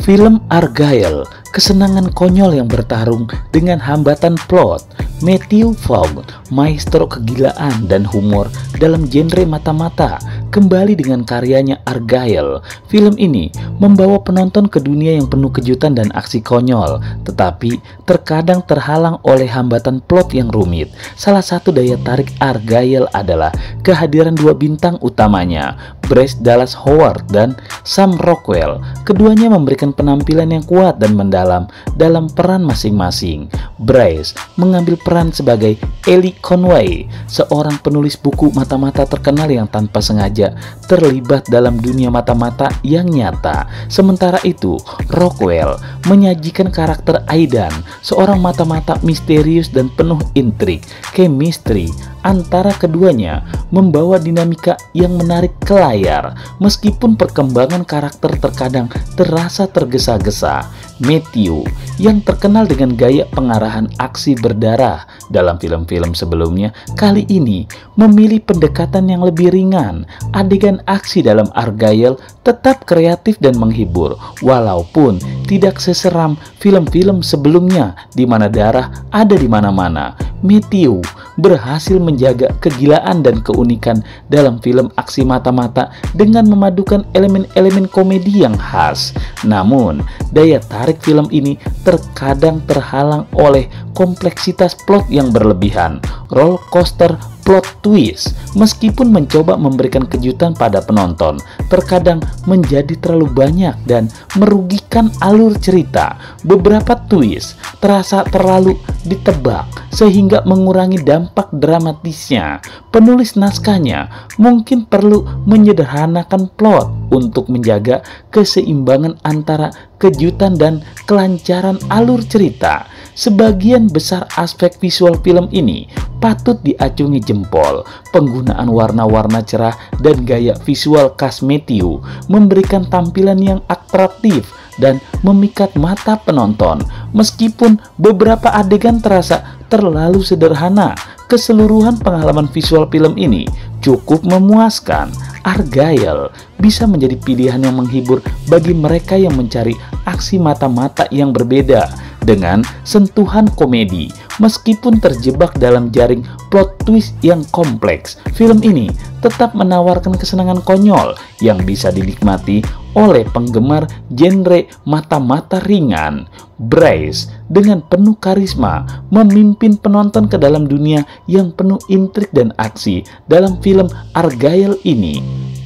Film Argyle, kesenangan konyol yang bertarung dengan hambatan plot. Matthew Vaughn, maestro kegilaan dan humor dalam genre mata-mata, kembali dengan karyanya Argyle. Film ini membawa penonton ke dunia yang penuh kejutan dan aksi konyol, tetapi terkadang terhalang oleh hambatan plot yang rumit. Salah satu daya tarik Argyle adalah kehadiran dua bintang utamanya, Bryce Dallas Howard dan Sam Rockwell. Keduanya memberikan penampilan yang kuat dan mendalam dalam peran masing-masing. Bryce mengambil peran sebagai Ellie Conway, seorang penulis buku mata-mata terkenal yang tanpa sengaja terlibat dalam dunia mata-mata yang nyata. Sementara itu, Rockwell menyajikan karakter Aidan, seorang mata-mata misterius dan penuh intrik. Chemistry antara keduanya membawa dinamika yang menarik ke layar, meskipun perkembangan karakter terkadang terasa tergesa-gesa. Matthew, yang terkenal dengan gaya pengarahan aksi berdarah dalam film-film sebelumnya, kali ini memilih pendekatan yang lebih ringan. Adegan aksi dalam Argyle tetap kreatif dan menghibur, walaupun tidak seseram film-film sebelumnya di mana darah ada di mana-mana. Matthew berhasil menjaga kegilaan dan keunikan dalam film aksi mata-mata dengan memadukan elemen-elemen komedi yang khas. Namun, daya tarik film ini terkadang terhalang oleh kompleksitas plot yang berlebihan. Roller coaster plot twist, meskipun mencoba memberikan kejutan pada penonton, terkadang menjadi terlalu banyak dan merugikan alur cerita. Beberapa twist terasa terlalu ditebak sehingga mengurangi dampak dramatisnya. Penulis naskahnya mungkin perlu menyederhanakan plot untuk menjaga keseimbangan antara kejutan dan kelancaran alur cerita. Sebagian besar aspek visual film ini patut diacungi jempol. Penggunaan warna-warna cerah dan gaya visual khas Matthew memberikan tampilan yang atraktif dan memikat mata penonton. Meskipun beberapa adegan terasa terlalu sederhana, keseluruhan pengalaman visual film ini cukup memuaskan. Argyle bisa menjadi pilihan yang menghibur bagi mereka yang mencari aksi mata-mata yang berbeda dengan sentuhan komedi. Meskipun terjebak dalam jaring plot twist yang kompleks, film ini tetap menawarkan kesenangan konyol yang bisa dinikmati oleh penggemar genre mata-mata ringan. Bryce dengan penuh karisma memimpin penonton ke dalam dunia yang penuh intrik dan aksi dalam film Argyle ini.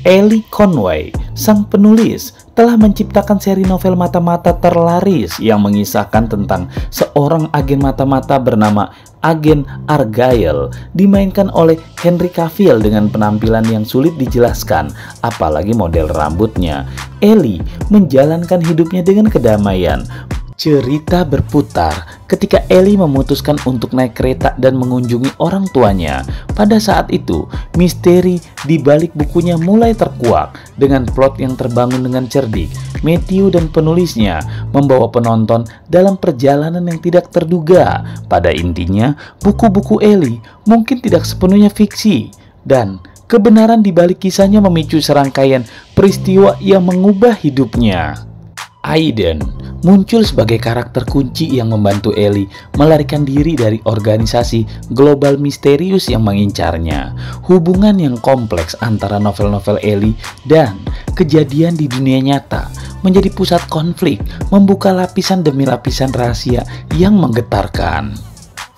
Ellie Conway, sang penulis, telah menciptakan seri novel mata-mata terlaris yang mengisahkan tentang seorang agen mata-mata bernama Agen Argyle, dimainkan oleh Henry Cavill dengan penampilan yang sulit dijelaskan, apalagi model rambutnya. Ellie menjalankan hidupnya dengan kedamaian. Cerita berputar ketika Ellie memutuskan untuk naik kereta dan mengunjungi orang tuanya. Pada saat itu, misteri di balik bukunya mulai terkuak dengan plot yang terbangun dengan cerdik. Matthew dan penulisnya membawa penonton dalam perjalanan yang tidak terduga. Pada intinya, buku-buku Ellie mungkin tidak sepenuhnya fiksi, dan kebenaran di balik kisahnya memicu serangkaian peristiwa yang mengubah hidupnya. Aidan muncul sebagai karakter kunci yang membantu Ellie melarikan diri dari organisasi global misterius yang mengincarnya. Hubungan yang kompleks antara novel-novel Ellie dan kejadian di dunia nyata menjadi pusat konflik, membuka lapisan demi lapisan rahasia yang menggetarkan.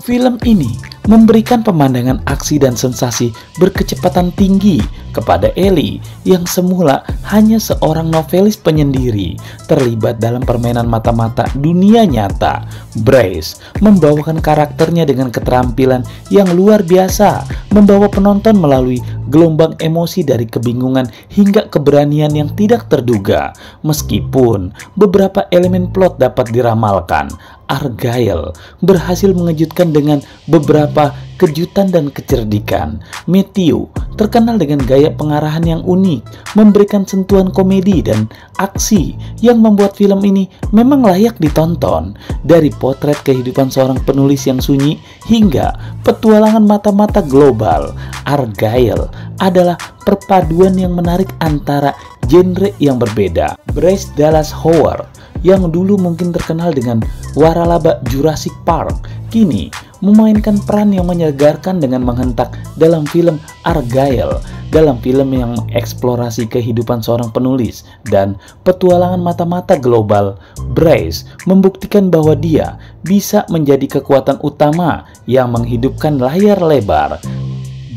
Film ini memberikan pemandangan aksi dan sensasi berkecepatan tinggi kepada Ellie yang semula hanya seorang novelis penyendiri terlibat dalam permainan mata-mata dunia nyata. Bryce membawakan karakternya dengan keterampilan yang luar biasa, membawa penonton melalui gelombang emosi dari kebingungan hingga keberanian yang tidak terduga. Meskipun beberapa elemen plot dapat diramalkan, Argyle berhasil mengejutkan dengan beberapa kejutan dan kecerdikan. Matthew terkenal dengan gaya pengarahan yang unik, memberikan sentuhan komedi dan aksi yang membuat film ini memang layak ditonton. Dari potret kehidupan seorang penulis yang sunyi hingga petualangan mata-mata global, Argyle adalah perpaduan yang menarik antara genre yang berbeda. Bryce Dallas Howard yang dulu mungkin terkenal dengan waralaba Jurassic Park, kini memainkan peran yang menyegarkan dengan menghentak dalam film Argylle, dalam film yang mengeksplorasi kehidupan seorang penulis dan petualangan mata-mata global. Bryce membuktikan bahwa dia bisa menjadi kekuatan utama yang menghidupkan layar lebar.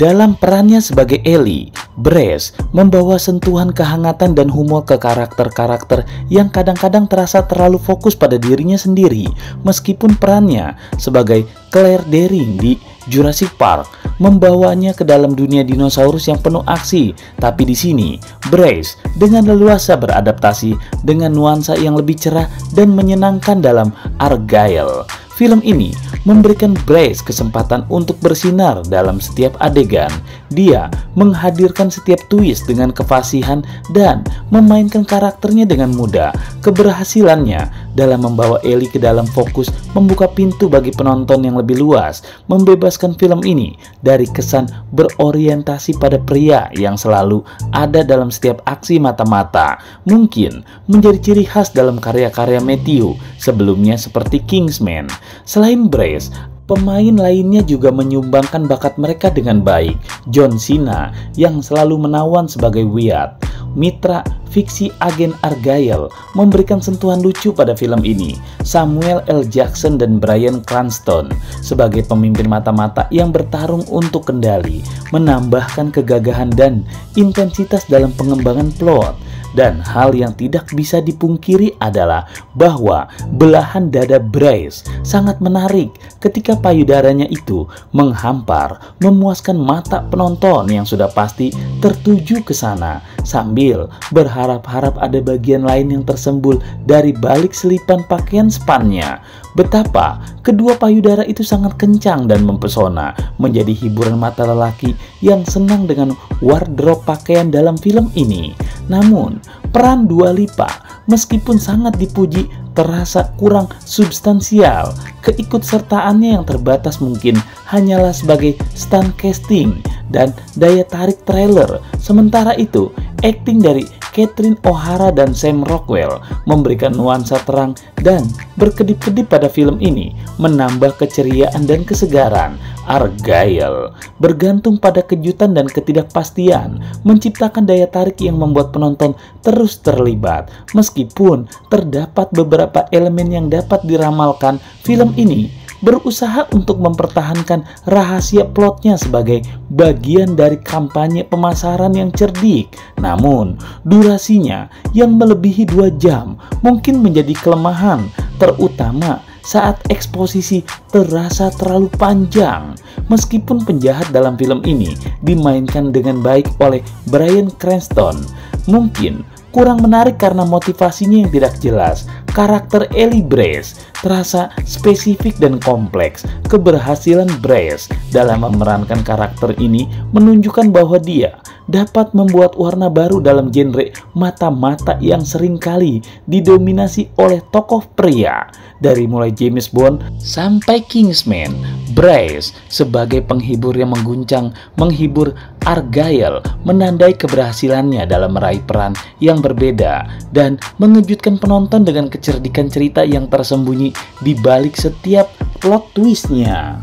Dalam perannya sebagai Ellie, Bryce membawa sentuhan kehangatan dan humor ke karakter-karakter yang kadang-kadang terasa terlalu fokus pada dirinya sendiri. Meskipun perannya sebagai Claire Deering di Jurassic Park membawanya ke dalam dunia dinosaurus yang penuh aksi, tapi di sini Bryce dengan leluasa beradaptasi dengan nuansa yang lebih cerah dan menyenangkan dalam Argylle. Film ini memberikan Bryce kesempatan untuk bersinar dalam setiap adegan. Dia menghadirkan setiap twist dengan kefasihan dan memainkan karakternya dengan mudah. Keberhasilannya dalam membawa Ellie ke dalam fokus membuka pintu bagi penonton yang lebih luas, membebaskan film ini dari kesan berorientasi pada pria yang selalu ada dalam setiap aksi mata-mata. Mungkin menjadi ciri khas dalam karya-karya Matthew sebelumnya seperti Kingsman. Selain Bryce, pemain lainnya juga menyumbangkan bakat mereka dengan baik. John Cena yang selalu menawan sebagai Wyatt, mitra fiksi agen Argylle, memberikan sentuhan lucu pada film ini. Samuel L. Jackson dan Bryan Cranston sebagai pemimpin mata-mata yang bertarung untuk kendali, menambahkan kegagahan dan intensitas dalam pengembangan plot. Dan hal yang tidak bisa dipungkiri adalah bahwa belahan dada Bryce sangat menarik ketika payudaranya itu menghampar, memuaskan mata penonton yang sudah pasti tertuju ke sana, sambil berharap-harap ada bagian lain yang tersembul dari balik selipan pakaian spannya. Betapa kedua payudara itu sangat kencang dan mempesona, menjadi hiburan mata lelaki yang senang dengan wardrobe pakaian dalam film ini. Namun, peran Dua Lipa meskipun sangat dipuji terasa kurang substansial. Keikutsertaannya yang terbatas mungkin hanyalah sebagai stunt casting dan daya tarik trailer. Sementara itu, akting dari Catherine O'Hara dan Sam Rockwell memberikan nuansa terang dan berkedip-kedip pada film ini, menambah keceriaan dan kesegaran. Argylle bergantung pada kejutan dan ketidakpastian, menciptakan daya tarik yang membuat penonton terus terlibat. Meskipun terdapat beberapa elemen yang dapat diramalkan, film ini berusaha untuk mempertahankan rahasia plotnya sebagai bagian dari kampanye pemasaran yang cerdik. Namun, durasinya yang melebihi 2 jam mungkin menjadi kelemahan, terutama saat eksposisi terasa terlalu panjang. Meskipun penjahat dalam film ini dimainkan dengan baik oleh Bryan Cranston, mungkin kurang menarik karena motivasinya yang tidak jelas. Karakter Ellie Bryce terasa spesifik dan kompleks. Keberhasilan Bryce dalam memerankan karakter ini menunjukkan bahwa dia dapat membuat warna baru dalam genre mata-mata yang seringkali didominasi oleh tokoh pria. Dari mulai James Bond sampai Kingsman, Bryce sebagai penghibur yang mengguncang, menghibur Argylle menandai keberhasilannya dalam meraih peran yang berbeda dan mengejutkan penonton dengan kecerdikan cerita yang tersembunyi di balik setiap plot twistnya.